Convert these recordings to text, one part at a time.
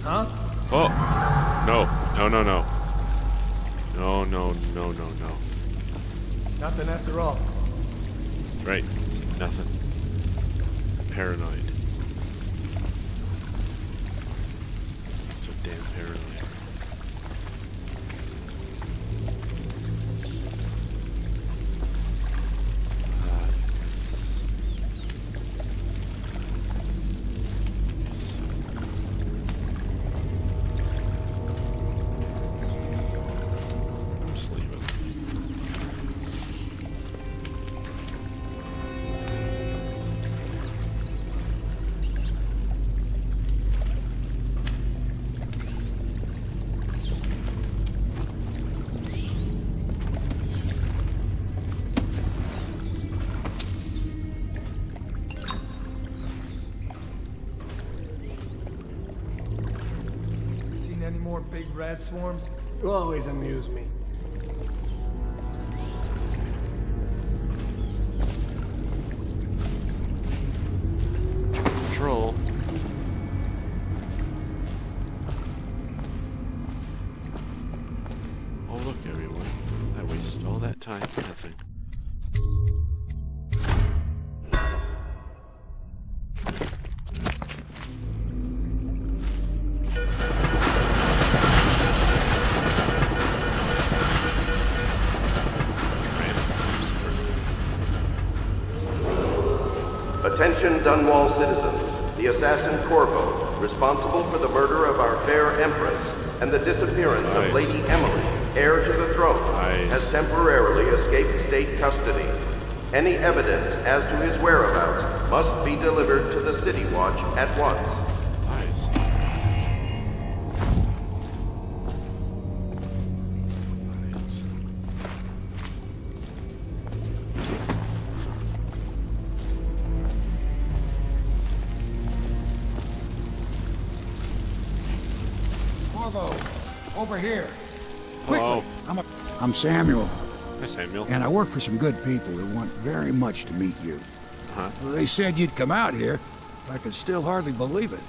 Huh? Oh! No. No, no, no. No, no, no, no, no. Nothing after all. Right. Nothing. Paranoid. So damn paranoid. Any more big rat swarms? You always amuse me. Control. Oh look everyone. I wasted all that time for nothing. Attention Dunwall citizens. The assassin Corvo, responsible for the murder of our fair Empress and the disappearance of Lady Emily, heir to the throne, has temporarily escaped state custody. Any evidence as to his whereabouts must be delivered to the City Watch at once. Over here. Quickly. Hello. I'm Samuel. Hi, Samuel. And I work for some good people who want very much to meet you. Huh? Well, they said you'd come out here. I can still hardly believe it.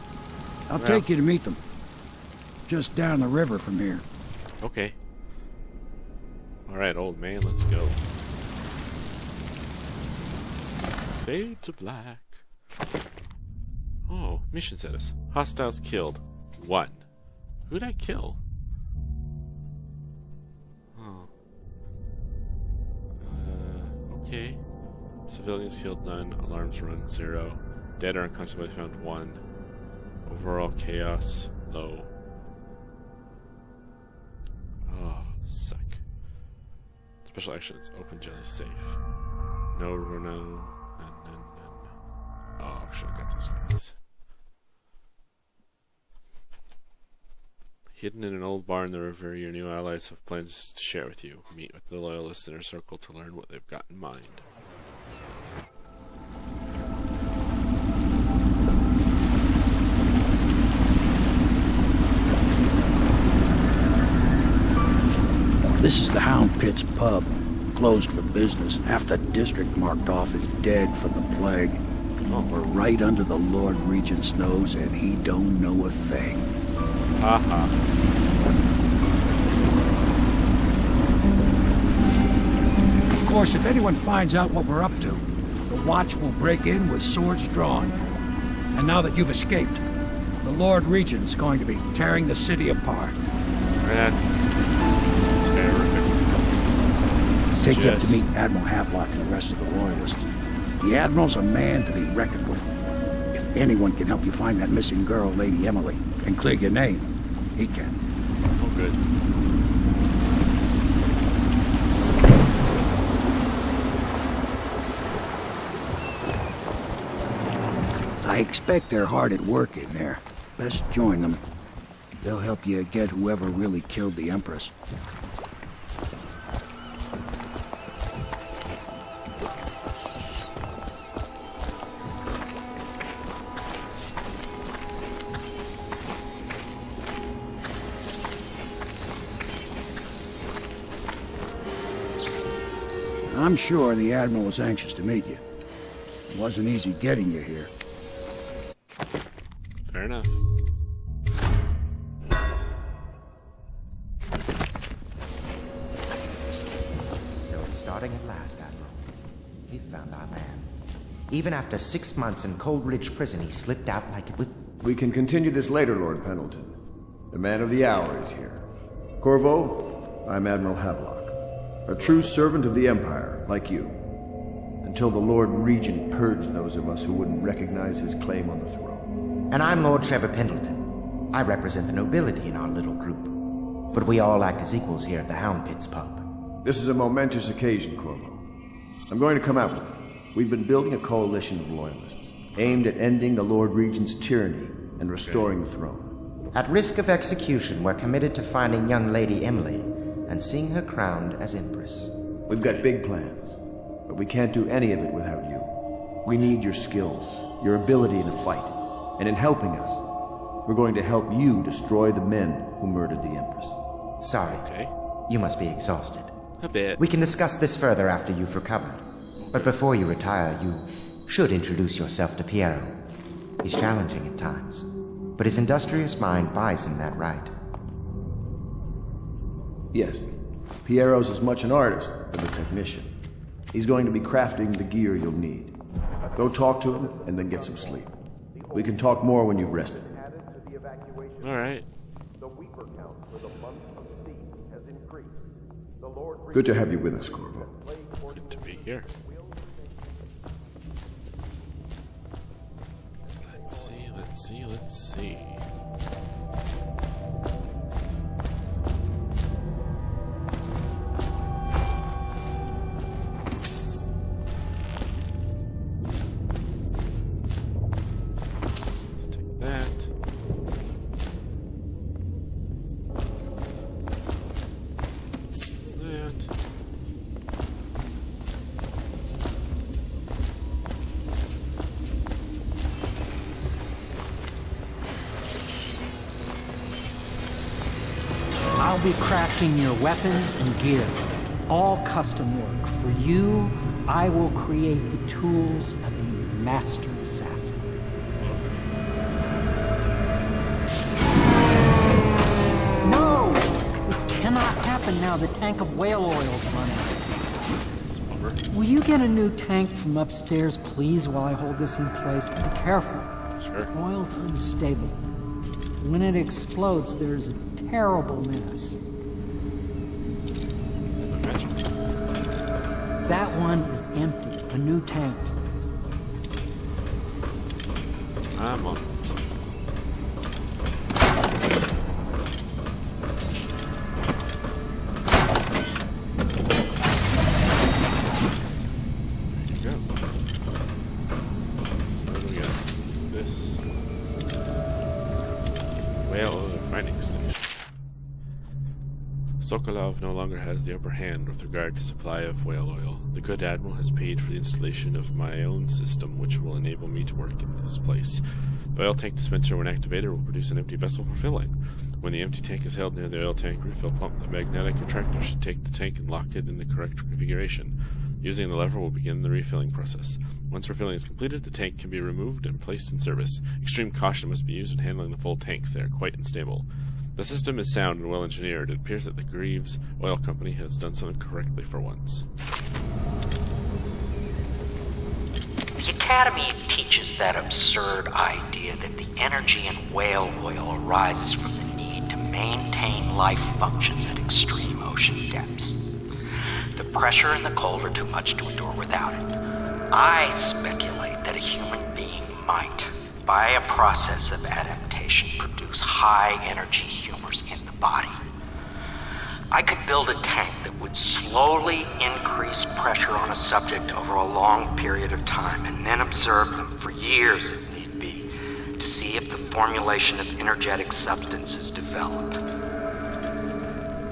I'll take you to meet them. Just down the river from here. Okay. Alright, old man, let's go. Fade to black. Oh, mission status. Hostiles killed. 1. Who'd I kill? Okay. Civilians killed none. Alarms run 0. Dead or unconsciously found 1. Overall chaos low. Oh, suck. Special actions. Open jelly safe. No, no. Oh, I should have got those guys. Hidden in an old bar in the river, your new allies have plans to share with you. Meet with the loyalists in their circle to learn what they've got in mind. This is the Hound Pit's pub. Closed for business. Half the district marked off as dead from the plague. We're right under the Lord Regent's nose, and he don't know a thing. Of course, if anyone finds out what we're up to, the Watch will break in with swords drawn. And now that you've escaped, the Lord Regent's going to be tearing the city apart. That's terrific. Take you up to meet Admiral Havelock and the rest of the Royalists. The Admiral's a man to be reckoned with. If anyone can help you find that missing girl, Lady Emily, and clear your name, he can. Oh, good. I expect they're hard at work in there. Best join them. They'll help you get whoever really killed the Empress. I'm sure the Admiral was anxious to meet you. It wasn't easy getting you here. Fair enough. something at last, Admiral. We found our man. Even after 6 months in Cold Ridge Prison, he slipped out like it was... We can continue this later, Lord Pendleton. The man of the hour is here. Corvo, I'm Admiral Havelock. A true servant of the Empire, like you. Until the Lord Regent purged those of us who wouldn't recognize his claim on the throne. And I'm Lord Trevor Pendleton. I represent the nobility in our little group. But we all act as equals here at the Hound Pits pub. This is a momentous occasion, Corvo. I'm going to come out with it. We've been building a coalition of loyalists, aimed at ending the Lord Regent's tyranny and restoring the throne. At risk of execution, we're committed to finding young Lady Emily and seeing her crowned as Empress. We've got big plans, but we can't do any of it without you. We need your skills, your ability in a fight, and in helping us, we're going to help you destroy the men who murdered the Empress. Sorry. Okay. You must be exhausted. A bit. We can discuss this further after you've recovered. But before you retire, you should introduce yourself to Piero. He's challenging at times, but his industrious mind buys him that right. Yes, Piero's as much an artist as a technician. He's going to be crafting the gear you'll need. Go talk to him and then get some sleep. We can talk more when you've rested. Alright. Good to have you with us, Corvo. Good to be here. Let's see. Let's take that. I'll be crafting your weapons and gear, all custom work. For you, I will create the tools of a master assassin. No! This cannot happen now. The tank of whale oil's running. Will you get a new tank from upstairs, please, while I hold this in place? Be careful. Sure. Oil's unstable. When it explodes, there's a terrible mess. That one is empty. A new tank, please. I'm on. There you go. So what do we got? This. Whale refining station. Sokolov no longer has the upper hand with regard to supply of whale oil. The good admiral has paid for the installation of my own system, which will enable me to work in this place. The oil tank dispenser, when activated, will produce an empty vessel for filling. When the empty tank is held near the oil tank refill pump, the magnetic attractor should take the tank and lock it in the correct configuration. Using the lever will begin the refilling process. Once refilling is completed, the tank can be removed and placed in service. Extreme caution must be used when handling the full tanks. They are quite unstable. The system is sound and well engineered. It appears that the Greaves Oil Company has done something correctly for once. The Academy teaches that absurd idea that the energy in whale oil arises from the need to maintain life functions at extreme ocean depths. The pressure and the cold are too much to endure without it. I speculate that a human being might, by a process of adaptation, produce high-energy humors in the body. I could build a tank that would slowly increase pressure on a subject over a long period of time, and then observe them for years if need be, to see if the formulation of energetic substance is developed.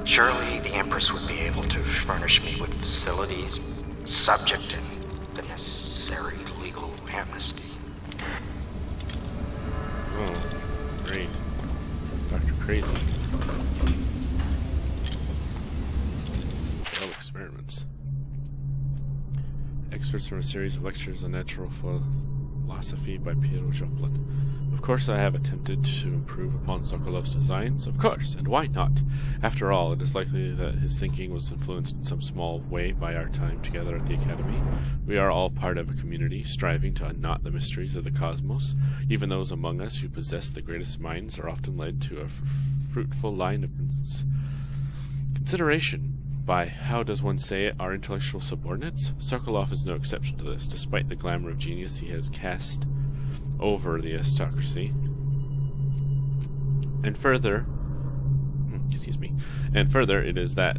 Surely the Empress would be able to furnish me with facilities subject to the necessary legal amnesty. Oh, great. Dr. Crazy. Failed experiments. Excerpts from a series of lectures on natural philosophy by Piero Joplin. Of course, I have attempted to improve upon Sokolov's designs, of course, and why not? After all, it is likely that his thinking was influenced in some small way by our time together at the Academy. We are all part of a community, striving to unknot the mysteries of the cosmos. Even those among us who possess the greatest minds are often led to a fruitful line of consideration by, how does one say it, our intellectual subordinates. Sokolov is no exception to this, despite the glamour of genius he has cast over the aristocracy. And further, it is that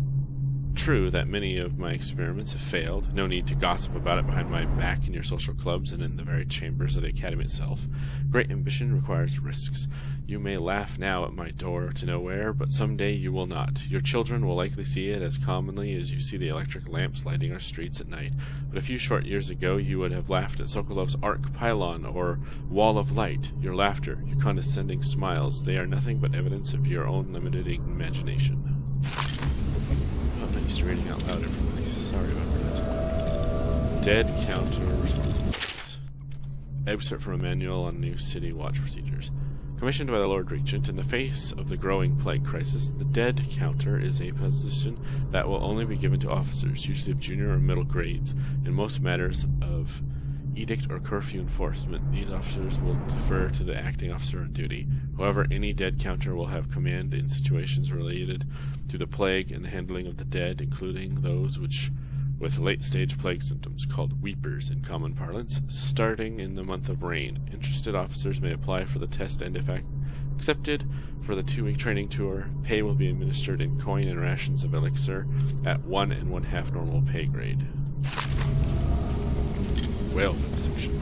true that many of my experiments have failed. No need to gossip about it behind my back in your social clubs and in the very chambers of the Academy itself. Great ambition requires risks. You may laugh now at my door to nowhere, but someday you will not. Your children will likely see it as commonly as you see the electric lamps lighting our streets at night. But a few short years ago you would have laughed at Sokolov's arc pylon or wall of light. Your laughter, your condescending smiles, they are nothing but evidence of your own limited imagination. I'm not used to reading out loud, everybody. Sorry about that. Dead counter responsibilities. Excerpt from a manual on new city watch procedures. Commissioned by the Lord Regent, in the face of the growing plague crisis, the dead counter is a position that will only be given to officers, usually of junior or middle grades. In most matters of edict or curfew enforcement, these officers will defer to the acting officer on duty. However, any dead counter will have command in situations related to the plague and the handling of the dead, including those with late-stage plague symptoms, called weepers in common parlance, starting in the month of rain. Interested officers may apply for the test, and if accepted for the 2-week training tour, pay will be administered in coin and rations of elixir at 1 1/2 normal pay grade. Whale section.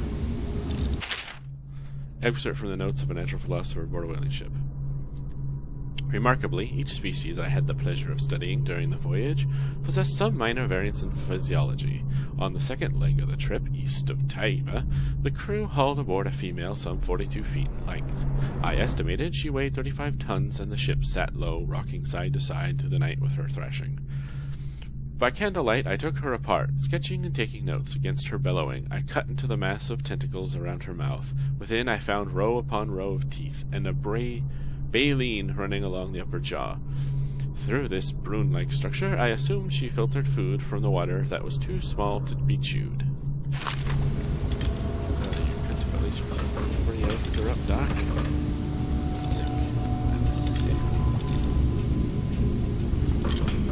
Excerpt from the notes of a natural philosopher aboard a whaling ship. Remarkably, each species I had the pleasure of studying during the voyage possessed some minor variance in physiology. On the second leg of the trip, east of Taiba, the crew hauled aboard a female some 42 feet in length. I estimated she weighed 35 tons, and the ship sat low, rocking side to side through the night with her thrashing. By candlelight, I took her apart, sketching and taking notes. Against her bellowing, I cut into the mass of tentacles around her mouth. Within, I found row upon row of teeth, and a baleen running along the upper jaw. Through this broon-like structure, I assumed she filtered food from the water that was too small to be chewed. You could at least bring out the corrupt doc. Sick. That's sick.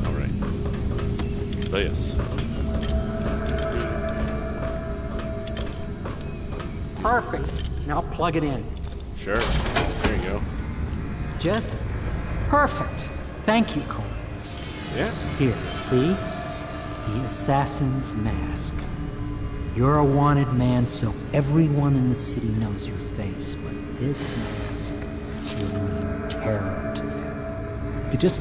Alright. But yes. Perfect. Now plug it in. Sure. There you go. Just perfect. Thank you, Cole. Yeah. Here, see? The assassin's mask. You're a wanted man, so everyone in the city knows your face, but this mask will mean terror to them. If you just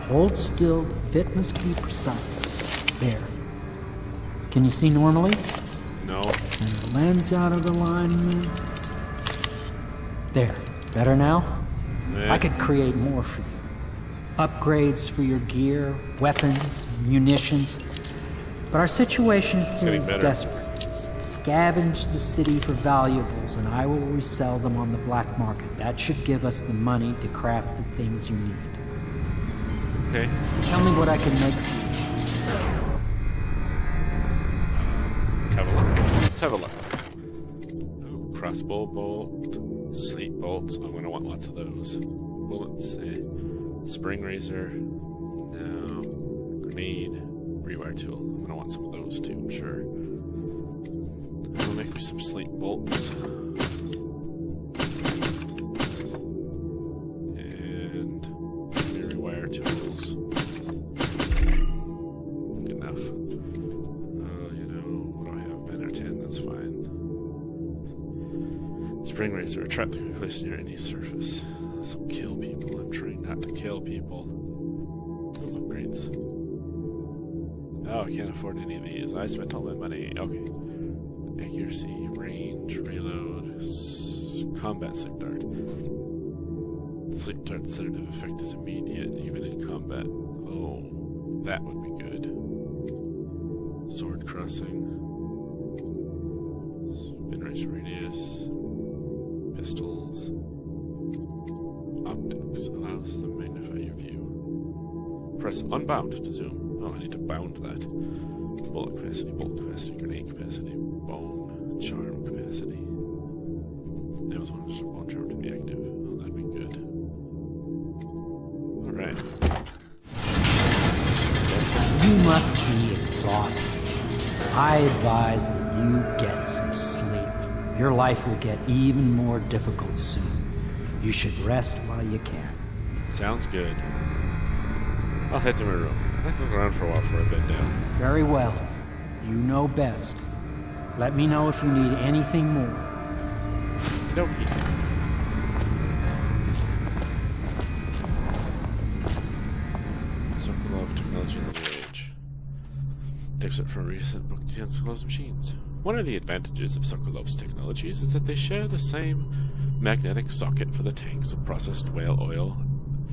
hold still, the fit must be precise. There. Can you see normally? No. Send the lens out of alignment. There. Better now? I could create more for you. Upgrades for your gear, weapons, munitions. But our situation here is desperate. Scavenge the city for valuables, and I will resell them on the black market. That should give us the money to craft the things you need. Okay. Tell me what I can make for you. Have a look. Let's have a look. Oh, crossbow bolt, sleep bolts. I'm gonna want lots of those. Bullets, spring razor, no, grenade, rewire tool. I'm gonna want some of those too, I'm sure. I'll make me some sleep bolts. And rewire tools. Good enough. You know, what do I have? 9 or 10, that's fine. Spring razor, trap to be placed near any surface. This will kill people. I'm trying not to kill people. Ooh, upgrades. Oh, I can't afford any of these. I spent all my money. Okay. Accuracy, range, reload, combat sleep dart. Sleep dart sedative effect is immediate, even in combat. Oh, that would be good. Sword crossing. Spin race radius. pistols. Optics allows them to magnify your view. Press unbound to zoom. Oh, I need to bound that. Bullet capacity, grenade capacity, bone, charm capacity. That was one just bone charm to be active. Oh, that'd be good. Alright. You must be exhausted. I advise that you get some sleep. Your life will get even more difficult soon. You should rest while you can. Sounds good. I'll head to my room. I can look around for a while before I bed down. Very well. You know best. Let me know if you need anything more. Okey-dokey. Sokolov Technology in the New Age. Except from a recent book on Sokolov's machines. One of the advantages of Sokolov's technologies is that they share the same magnetic socket for the tanks of processed whale oil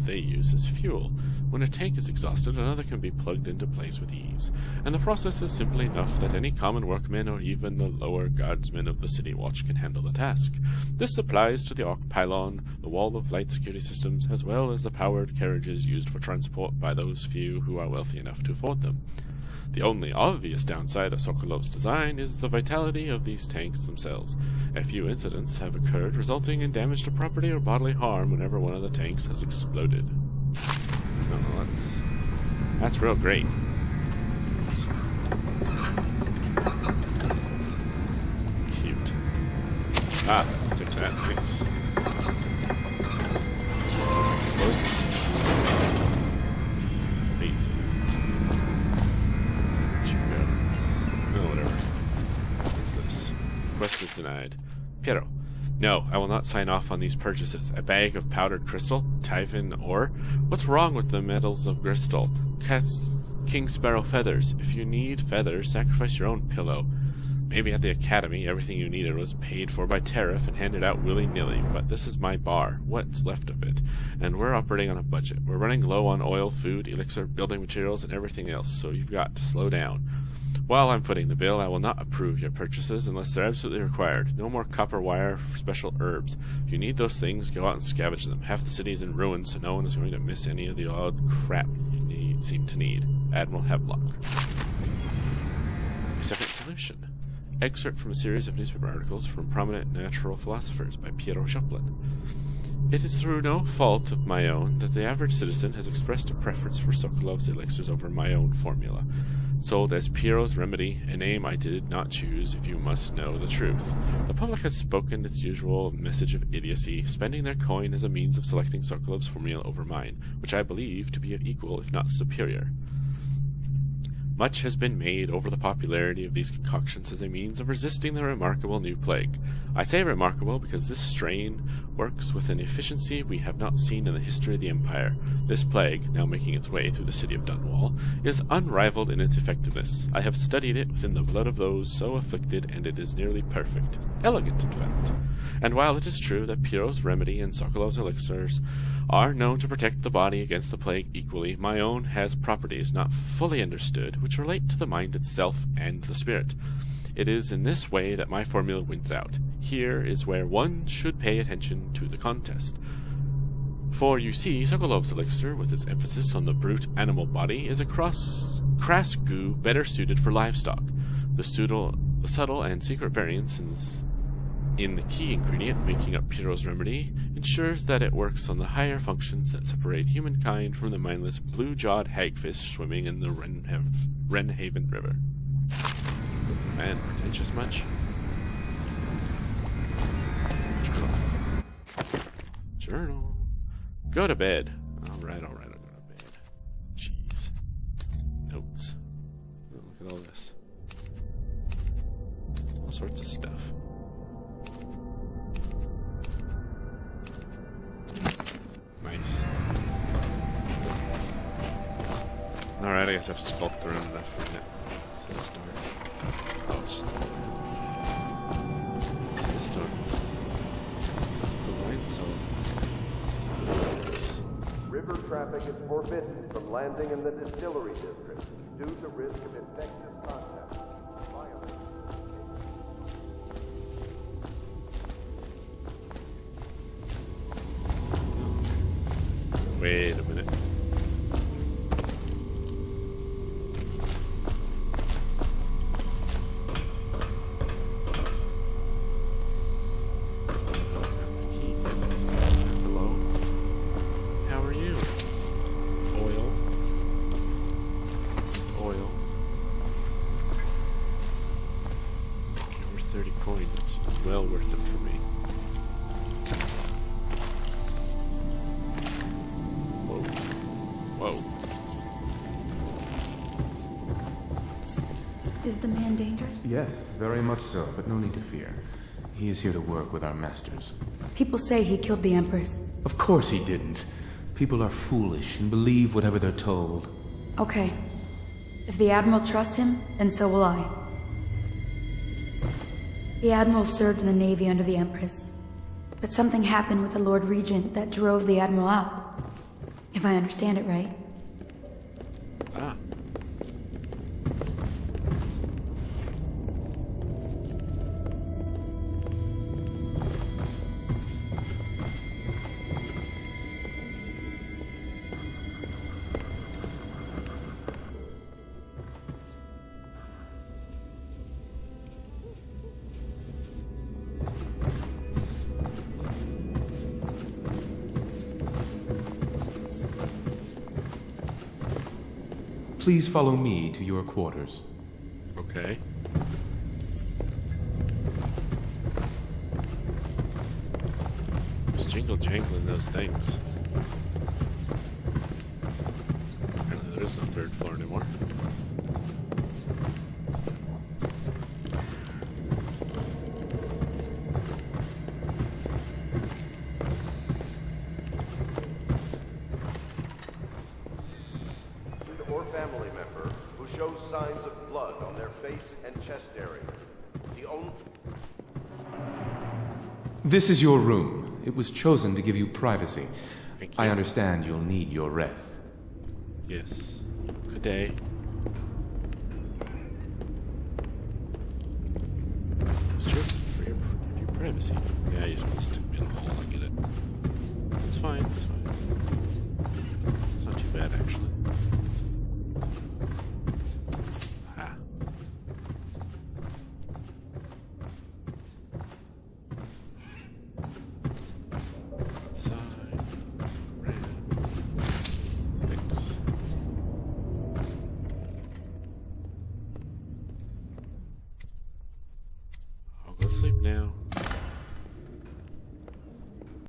they use as fuel. When a tank is exhausted, another can be plugged into place with ease, and the process is simple enough that any common workman or even the lower guardsmen of the City Watch can handle the task. This applies to the arc pylon, the wall of light security systems, as well as the powered carriages used for transport by those few who are wealthy enough to afford them. The only obvious downside of Sokolov's design is the vitality of these tanks themselves. A few incidents have occurred, resulting in damage to property or bodily harm whenever one of the tanks has exploded. Oh, that's real great. Cute. Ah, take that, thanks. Easy. Oh, whatever. What's this? Quest is denied. Piero. No, I will not sign off on these purchases. A bag of powdered crystal? Typhon ore? What's wrong with the metals of crystal? King Sparrow feathers. If you need feathers, sacrifice your own pillow. Maybe at the academy, everything you needed was paid for by tariff and handed out willy-nilly, but this is my bar. What's left of it? And we're operating on a budget. We're running low on oil, food, elixir, building materials, and everything else, so you've got to slow down. While I'm footing the bill, I will not approve your purchases unless they're absolutely required. No more copper wire for special herbs. If you need those things, go out and scavenge them. Half the city is in ruins, so no one is going to miss any of the odd crap you seem to need. Admiral Havelock. A second solution. Excerpt from a series of newspaper articles from prominent natural philosophers by Piero Choplin. It is through no fault of my own that the average citizen has expressed a preference for Sokolov's elixirs over my own formula. Sold as Piero's Remedy, a name I did not choose if you must know the truth. The public has spoken its usual message of idiocy, spending their coin as a means of selecting Sokolov's formula over mine, which I believe to be of equal if not superior. Much has been made over the popularity of these concoctions as a means of resisting the remarkable new plague. I say remarkable because this strain works with an efficiency we have not seen in the history of the Empire. This plague, now making its way through the city of Dunwall, is unrivaled in its effectiveness. I have studied it within the blood of those so afflicted, and it is nearly perfect. Elegant, in fact. And while it is true that Piero's Remedy and Sokolov's elixirs are known to protect the body against the plague equally, my own has properties not fully understood, which relate to the mind itself and the spirit. It is in this way that my formula wins out. Here is where one should pay attention to the contest. For you see, Sokolov's elixir, with its emphasis on the brute animal body, is a crass goo better suited for livestock. The subtle and secret variances in the key ingredient making up Piero's Remedy ensures that it works on the higher functions that separate humankind from the mindless blue-jawed hagfish swimming in the Wrenhaven River. Man, pretentious much? Journal. Go to bed. Alright, I'll go to bed. Jeez. Notes. Oh, look at all this. All sorts of stuff. Nice. Alright, I guess I've skulked around enough for it. So let's start. Oh, let's just... So let's start. River traffic is forbidden from landing in the distillery district due to risk of infectious contact. Wait a minute. Hello? How are you? Oil. Oil. Okay, we're 30 coins. That's well worth it for me. Whoa. Is the man dangerous? Yes, very much so, but no need to fear. He is here to work with our masters. People say he killed the Empress. Of course he didn't. People are foolish and believe whatever they're told. Okay. If the Admiral trusts him, then so will I. The Admiral served in the Navy under the Empress. But something happened with the Lord Regent that drove the Admiral out. If I understand it right. Ah. Please follow me to your quarters. Okay. Just jingle jangling those things. Apparently there is no third floor anymore. Or family member who shows signs of blood on their face and chest area. The only... This is your room. It was chosen to give you privacy. Thank you. I understand you'll need your rest. Yes. Good day. Sure, for your privacy. Yeah, you just want to stick me in a hole, I get it.